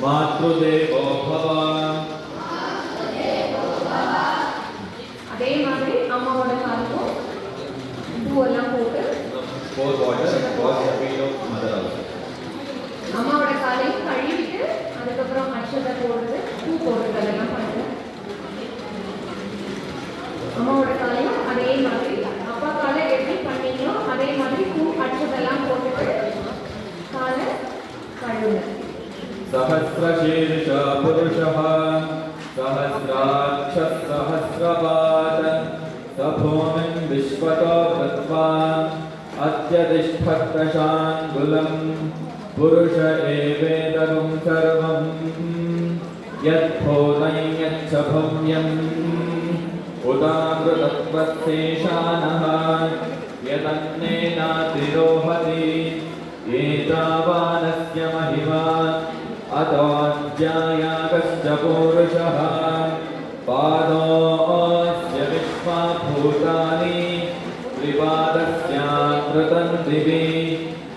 मातृदेवो भव. அதே மாதிரி அம்மாவோட காலுக்கும் பூவெல்லாம் போட்டு pour water wash the feet of mother also. அம்மாவோட காலையும் கழுவிட்டு அதுக்கப்புறம் அக்ஷதை போடுறது பூ போடுறது அதெல்லாம் பண்ணுறது. அம்மாவோட காலையும் அதே மாதிரி அப்பா காலை எப்படி பண்ணீங்களோ அதே மாதிரி பூ அக்ஷதெல்லாம் போட்டுட்டு காலை கழுவுங்க. सहस्रशीर्ष पुरुषः सहस्राक्षः सहस्रपाद स भूमिं विश्वतो कृत्वा अत्यतिष्ठत्तशाङ्गुलं पुरुष एवेदगुं सर्वं यद्भूतं यच्च भव्यम् उदाकृतत्वत्सेषानः यदन्नेनातिरोहति एतावानस्य महिमा अतोऽध्यायाकश्च पूरुषः पादोऽस्य विश्वाभूतानि त्रिपादस्याकृतं दिवि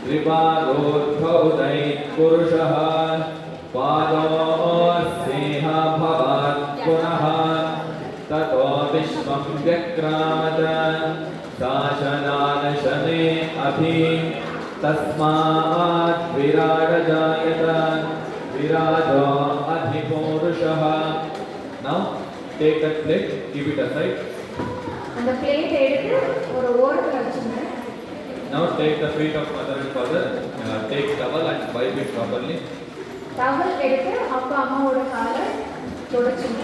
त्रिपादोद्भूतैः पादोऽस्येह भवात् पुनः ततो विश्वं व्यक्रामत शासनानशने अभि तस्मात् विराट जायत विराजो अधिपूरुषः. Now take that plate, keep it aside. அந்த பிளேட் எடுத்து ஒரு ஓரத்துல வச்சுங்க. Now take the feet of mother and father, take towel and wipe it properly. Towel எடுத்து அப்பா அம்மாவோட காலை துடைச்சுங்க.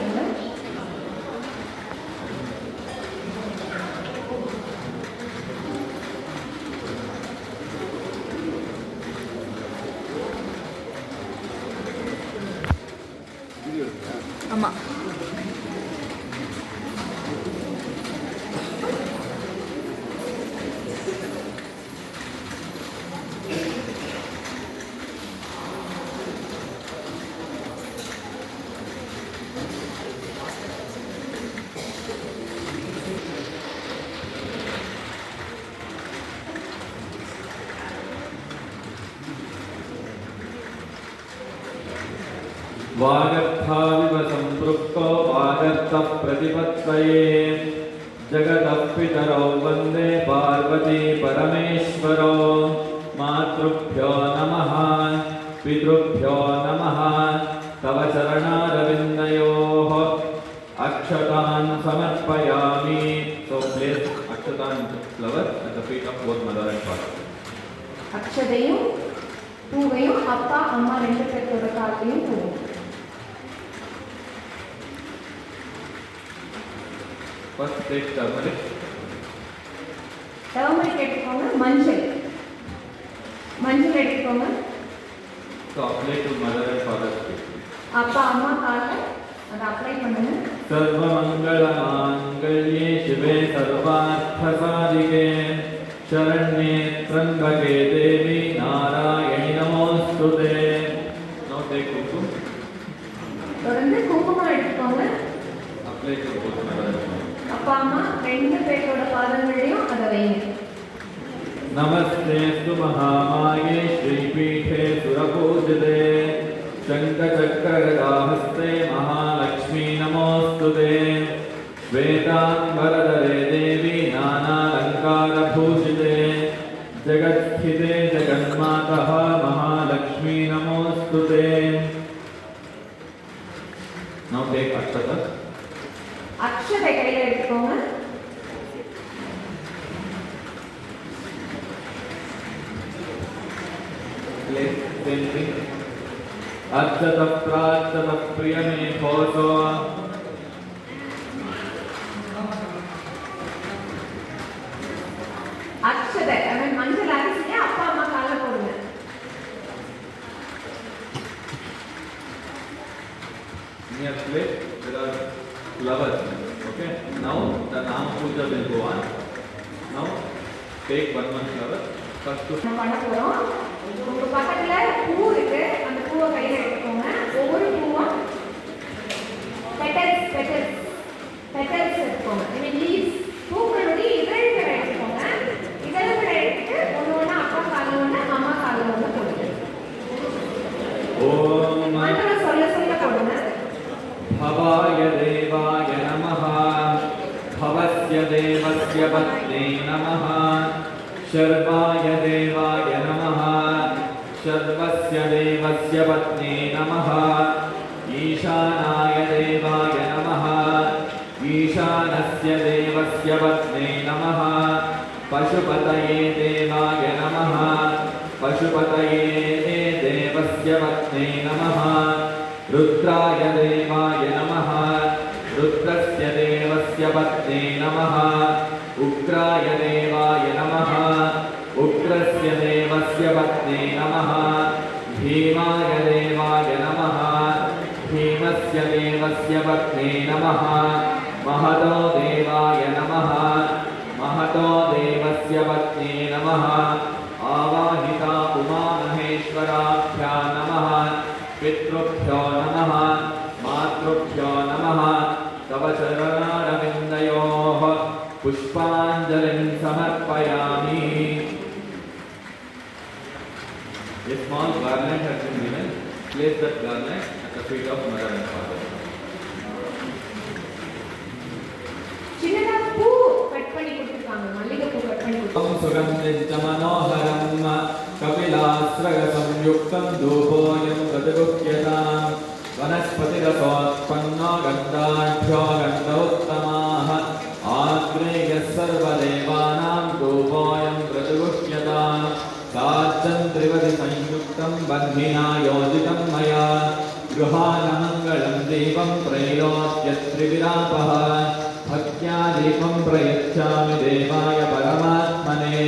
ஆமா वागर्थाविव सम्पृक्तो वागर्थः प्रतिपत्तये जगतः पितरौ वन्दे पार्वती परमेश्वरो. मातृभ्यो नमः पितृभ्यो नमः. तव चरणारविन्दयोः अक्षतान् समर्पयामि. So place अक्षतान् flower at the feet of both mother and father. அக்ஷதையும் பூவையும் அப்பா அம்மா ரெண்டு பேரோட காலையும் போடுங்க. First take turmeric. டர்மரிக் எடுத்துக்கோங்க. மஞ்சள் எடுத்துக்கோங்க. So apply to mother and father's feet. அப்பா அம்மா காலை அதை அப்ளை பண்ணுங்க. सर्वमङ्गलमाङ्गल्ये शिवे सर्वार्थसाधिके शरण्ये त्र्यम्बके देवी नारायणि नमोऽस्तुते. Now take kumkum. தொடர்ந்து குங்குமம் எடுத்துக்கோங்க. Apply to both mother and father. அப்பா அம்மா ரெண்டு பேரோட பாதங்களையும் அதை வைங்க. नमस्तेऽस्तु महामाये श्रीपीठे सुरपूजिते शङ्खचक्रगदाहस्ते महालक्ष्मी नमोऽस्तुते. श्वेताम्बरधरे देवी नानालङ्कारभूषिते जगत्स्थिते जगन्मातः महालक्ष्मी नमोऽस्तुते. Now take akshata. அக்ஷதை கையில் எடுத்துக்கோங்க. Place same thing. Akshata prachata priyame phoso. அக்ஷதை மஞ்சள் அரிசியை அப்பா அம்மா காலில் போடுங்க. Near plate there are flowers. Okay. Now the Nam Puja will go on. Now take one flower. First to நம்ம பண்ண போறோம். உங்க பக்கத்துல பூ இருக்கு. அந்த பூவை கையில எடுத்துக்கோங்க. ஒவ்வொரு பூவும் பெட்டல்ஸ் எடுத்துக்கோங்க. I mean leaves. பூக்களுடைய இதழ்களை எடுத்துக்கோங்க. இதழ்களை எடுத்து ஒன்று ஒன்று அப்பா காலில் ஒன்று அம்மா காலில் ஒன்று போடுங்க. ஓம் மந்திரம் சொல்ல சொல்ல போடுங்க. भवाय देवाय नमः भवस्य देवस्य पत्नी नमः शर्वाय देवाय नमः शर्वस्य देवस्य पत्नी नमः ईशानाय देवाय नमः ईशानस्य देवस्य पत्नी नमः पशुपतये देवाय नमः पशुपतये देवस्य पत्नी नमः रुद्राय देवाय नमः रुद्रस्य देवस्य पत्नी नमः उग्राय देवाय नमः उग्रस्य देवस्य पत्नी नमः भीमाय देवाय नमः भीमस्य देवस्य पत्नी नमः महतो देवाय नमः महतो देवस्य पत्नी नमः आवाहिता उमा महेश्वराभ्यां नमः पितृभ्यो नमः मातृभ्यो नमः तव चरणारविन्दयोः पुष्पाञ्जलिं समर्पयामि. A small garland has been given. Place that garland at the feet of mother and father. சின்னதா பூ கட் பண்ணி கொடுத்துருக்காங்க. மல்லிகை பூ கட் பண்ணி கொடுத்துருக்காங்க. सुगन्धिं च मनोहरं कपिलास्रगसंयुक्तं धूपोऽयं प्रतिगुह्यताम् वनस्पतिरसोत्पन्नो गन्धाढ्यो गन्धोत्तमाः आग्नेयः सर्वदेवानां धूपोऽयं प्रतिगुह्यताम् साज्जं त्रिवदि संयुक्तं बन्धिना योजितं मया गृहानमङ्गलं दीपं त्रैलोक्यत्रिविरापः भक्त्या दीपं प्रयच्छामि देवाय परमात्मने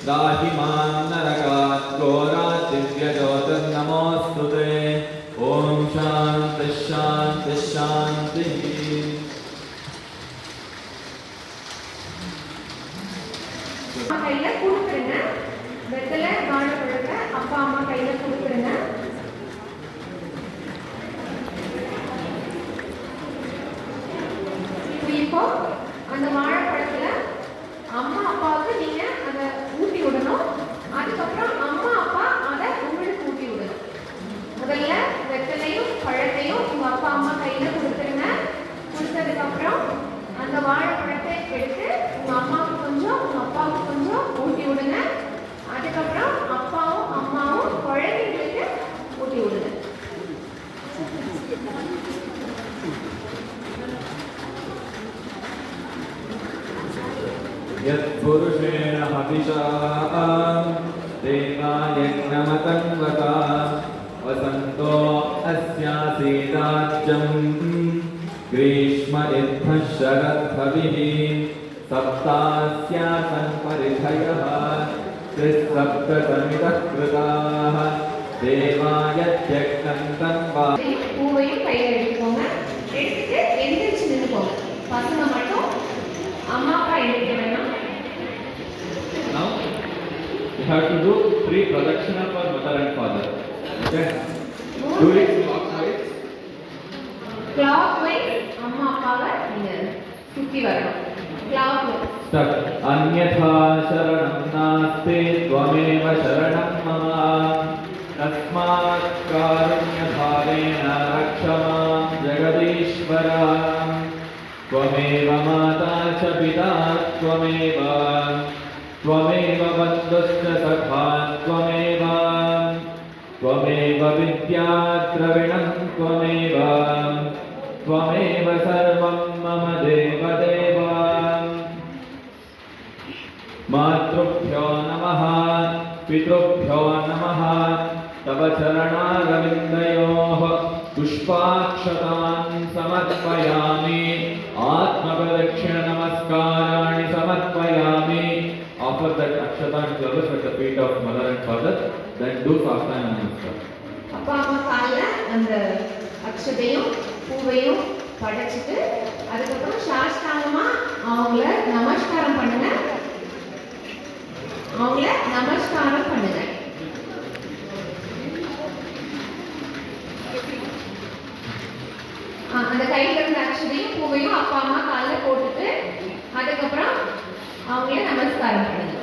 दाहि मां नरकात् घोरात् दिव्यज्योतिर्नमोऽस्तु ते. ॐ शान्तिः शान्तिः शान्तिः. கையில கொடுத்துருங்க. வெத்தலை வாழைப்பழத்தை அப்பா அம்மா கையில கொடுத்துருங்க. இப்போ அந்த வாழைப்பழத்துல அம்மா அப்பாவுக்கு நீங்க அதை ஊட்டி விடணும். அதுக்கப்புறம் அம்மா அப்பா அதை உங்களுக்கு ஊட்டி விடணும். முதல்ல வெத்தலையும் பழத்தையும் உங்க அப்பா அம்மா கையில கொடுத்துருங்க. கொடுத்ததுக்கு அப்புறம் அந்த வாழைப்பழத்தை எடுத்து உங்க அம்மாவுக்கு கொஞ்சம் உங்க அப்பாவுக்கு கொஞ்சம் ஊட்டி விடுங்க. அதுக்கப்புறம் அப்பாவும் அம்மாவும் குழந்தைங்களுக்கு ஊட்டி விடுங்க. यत्पुरुषेण हविषा देवायज्ञमतन्वता वसन्तो अस्यासीदाज्यं ग्रीष्म इद्धः शरद्भविः सप्तास्यासन् परिधयः त्रिसप्तसमितः कृताः देवायज्ञं तन्वा. பூவையும் கையில் எடுத்துக்கோங்க. எடுத்துட்டு எந்திரிச்சு நின்றுக்கோங்க. பசங்க மட்டும் அம்மா அப்பா எழுதிக்க வேணாம். Now you have to do 3 pradakshina for mother and father. Okay? Do it clockwise. Clockwise அம்மா அப்பாவை நீங்க சுத்தி வரணும். Clockwise. Start. Anyatha sharanam nasti tvameva sharanam mama tasmat karunyadharena rakshamam jagadishvara त्वमेव माता च पिता त्वमेव त्वमेव बन्धुश्च सखा त्वमेव त्वमेव विद्या द्रविणं त्वमेव त्वमेव सर्वं मम देवदेव. मातृभ्यो नमः पितृभ्यो नमः तव चरणारविन्दयोः पुष्पाक्षतान् समर्पयामि. आत्मप्रदक्षिण नमस्काराणि समर्पयामि. Offer that akshata and flowers at the feet of mother and father. Then do sastana namaskar. அப்பா அம்மா கால்ல அந்த அக்ஷதையும் பூவையும் படைச்சிட்டு அதுக்கப்புறம் சாஷ்டாங்கமா அவங்கள நமஸ்காரம் பண்ணுங்க. அவங்கள நமஸ்காரம் பண்ணுங்க. அந்த கையில இருந்த அக்ஷதையும் பூவையும் அப்பா அம்மா காலில் போட்டுட்டு அதுக்கப்புறம் அவங்கள நமஸ்காரம் பண்ணுங்க.